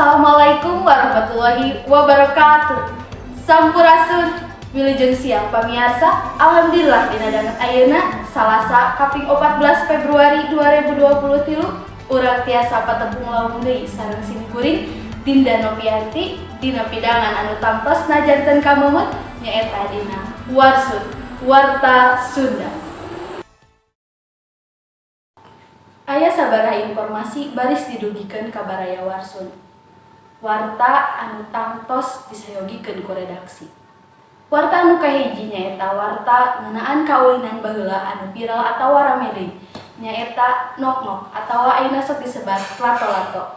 Assalamualaikum warahmatullahi wabarakatuh. Sampurasun wilujeng siang pamiarsa. Alhamdulillah dina danget ayeuna Salasa kaping 14 Februari 2023 urang tiasa patepung laung deui sareng simkuring Dinda Novianti dina pidangan anu tampesna janten kamumut nyaeta dina Warsun Warta Sunda. Aya sabaraha informasi baris didugikeun ka Baraya Warsun. Warta anu tangtos disayogikeun ku redaksi. Warta anu kahiji nyaeta warta ngeunaan kaulinan baheula anu viral atawa rame deui, nyaeta nok-nok atawa ayeuna sok disebat lato-lato.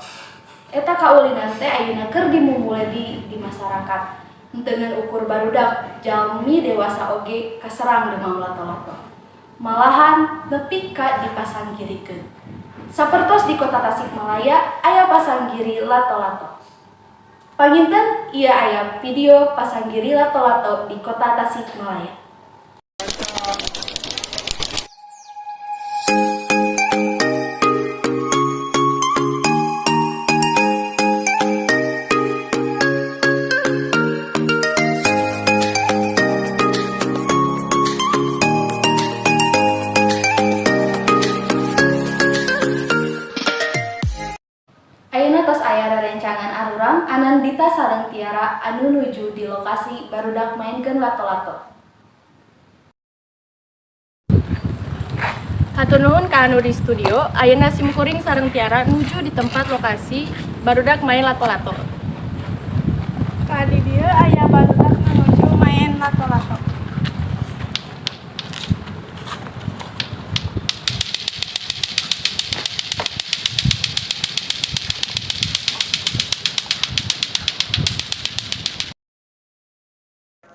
Eta kaulinan teh ayeuna keur dimumule di masyarakat. Dengan ukur barudak jalmi dewasa oge kaserang demam lato-lato. Malahan nepi ka dipasanggirikeun. Sapertos di kota Tasikmalaya aya pasanggiri lato-lato. Panginten ieu aya video pasanggiri lato-lato di kota Tasikmalaya. Ayeuna tos aya rerencangan arurang Anandita sareng Tiara anu nuju di lokasi barudak mainkeun lato-lato. Hatur nuhun ka anu di studio, ayeuna simkuring sareng Tiara nuju di tempat lokasi barudak main lato-lato. Ka di dieu aya barudak nuju main lato-lato.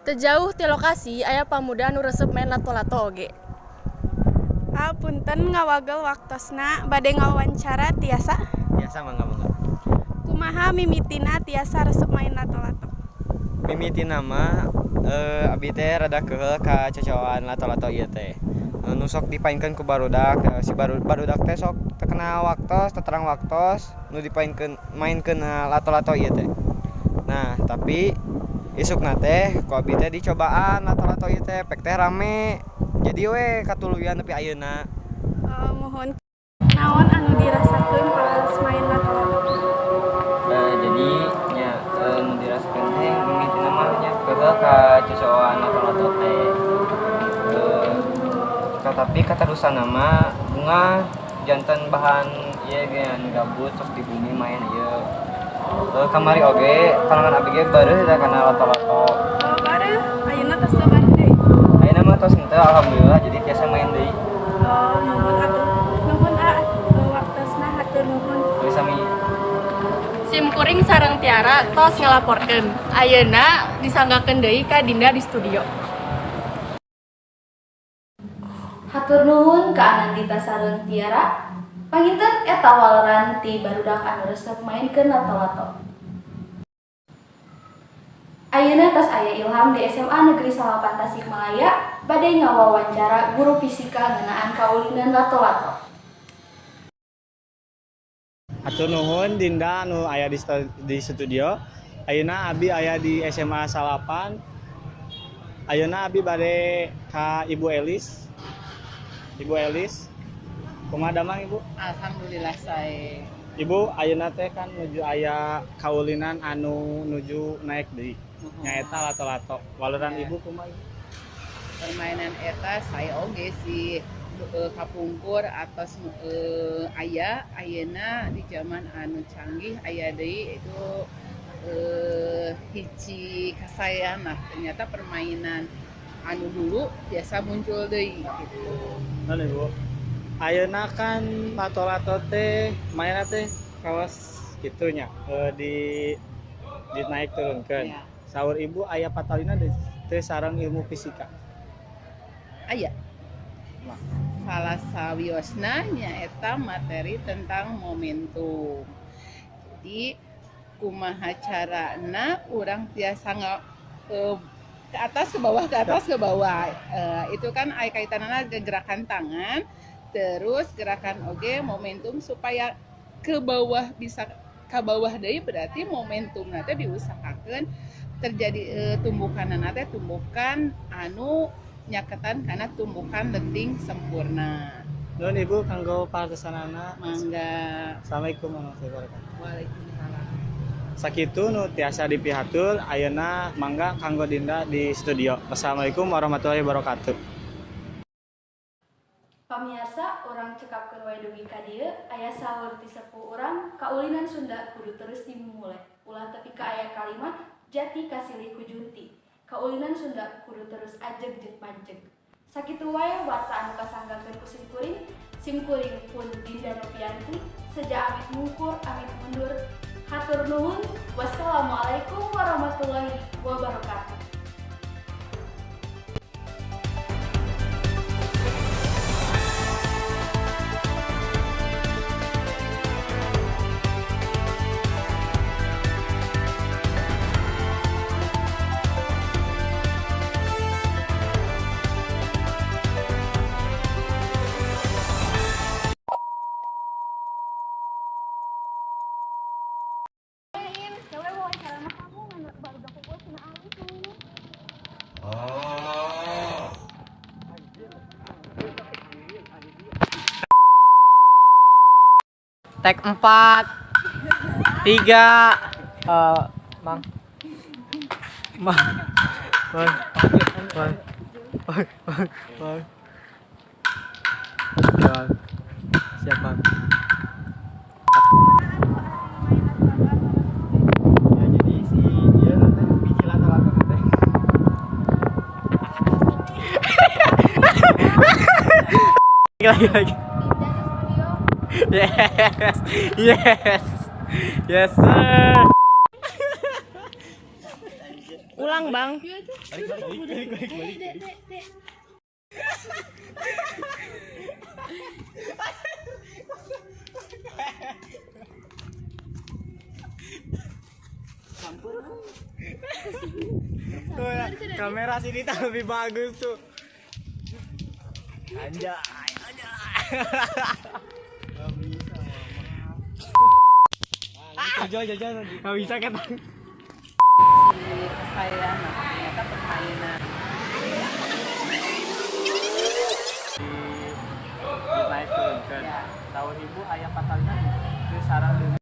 Teu jauh ti lokasi aya pamuda anu resep main lato-lato oge. Punten ngawagel waktosna bade ngawawancara tiasa. Biasa mangga. Kumaha mimitina tiasa resep main lato-lato? Mimitina mah abi teh rada keheul ka cocokan lato-lato ieu teh. Nu sok dipaenkeun ku barudak, si barudak teh sok terkena waktos, terang waktos nu dipaenkeun mainkeun lato-lato ieu teh. Nah, tapi isukna teh ku abi teh dicobaan lato-lato ieu teh pek teh rame. Jadi we katuluyan nepi ayeuna. Mohon naon anu dirasakeun pas main lato-lato? Jadi nya nu dirasakeun teh mimitina mah nya keheul ka cocokan lato-lato teh. Tetapi katadusan nama bunga jantan bahan ieu ge anu gabut sok di bumi main ieu. Kamari oge kalangan abi ge beureum da kana lato-lato. Bareu ayeuna tos teu bareu deui. Ayeuna mah tos henteu alhamdulillah jadi tiasa main deui. Nuhun atuh. Nuhun waktosna hatur nuhun. Geus sami. Simkuring sareng Tiara tos ngalaporkeun. Ayeuna disanggakeun deui ka Dinda di studio. Hatur nuhun ka Anandita sareng Tiara. Panginten eta waleran ti barudak anu resep mainkeun lato-lato. Ayeuna tos aya Ilham di SMA Negeri 8 Tasikmalaya bade ngawawancara guru fisika ngeunaan kaulinan lato-lato. Hatur nuhun Dinda anu aya di studio. Ayeuna abi aya di SMA Salapan. Ayeuna abi bade ka Ibu Elis. Ibu Elis, kumaha damang Ibu? Alhamdulillah sae. Ibu, ayeuna teh kan nuju aya kaulinan anu nuju naik deui. Nyaeta lato-lato. Waleran Ibu kumaha? Permainan eta saya oge si kapungkur atas aya ayeuna di zaman anu canggih aya deui itu hiji kasayan. Nah, ternyata permainan anu dulu biasa muncul deui gitu. Nah, Ibu. Ayeuna kan lato-lato teh mainna teh kawas kitunya di naik turunkeun. Ya. Saur Ibu aya patalina teh sareng ilmu fisika. Aya. Salah sawiosna nyaeta materi tentang momentum. Jadi kumaha carana urang tiasa ke atas ke bawah ke atas ke bawah. Itu kan aya kaitanana gerakan tangan. Terus gerakan oge momentum supaya ke bawah bisa ka bawah deui berarti momentum teh diusahakeun terjadi tumbukan teh tumbukan anu nyaketan karena tumbukan lenting sempurna. Nuhun Ibu kanggo partosanana. Mangga. Assalamualaikum warahmatullahi wabarakatuh. Waalaikumsalam. Sakitu nu tiasa dipihatul ayeuna mangga kanggo Dinda di studio. Wassalamualaikum warahmatullahi wabarakatuh. Pamirsa, orang cekapkeun wae dugi ka dieu, aya saur ti sepuh urang kaulinan Sunda kudu terus dimulai. Ulah tepi ka aya kalimat jati kasilih ku junti. Kaulinan Sunda kudu terus ajeg jeung panceg. Sakitu wae warta anu kasanggakeun ku simkuring pun Dinda Novianti, seja amit mungkur amit mundur. Hatur nuhun. Wassalamualaikum warahmatullahi wabarakatuh. Tek 4 3 Mang Mang Mang Mang Mang Mang Siap Mang. Ya jadi si dia nanti biji lato-lato nanti. Lagi. Yes, yes, yes sir. Ulang bang. Balik. Tuh ya, kamera sini tak lebih bagus tuh. Anjay. Gak bisa mama. Jajan gak bisa kan? Kesayangan ternyata permainan. Naik turunkan. Tahun ibu ayah pasalnya itu sarang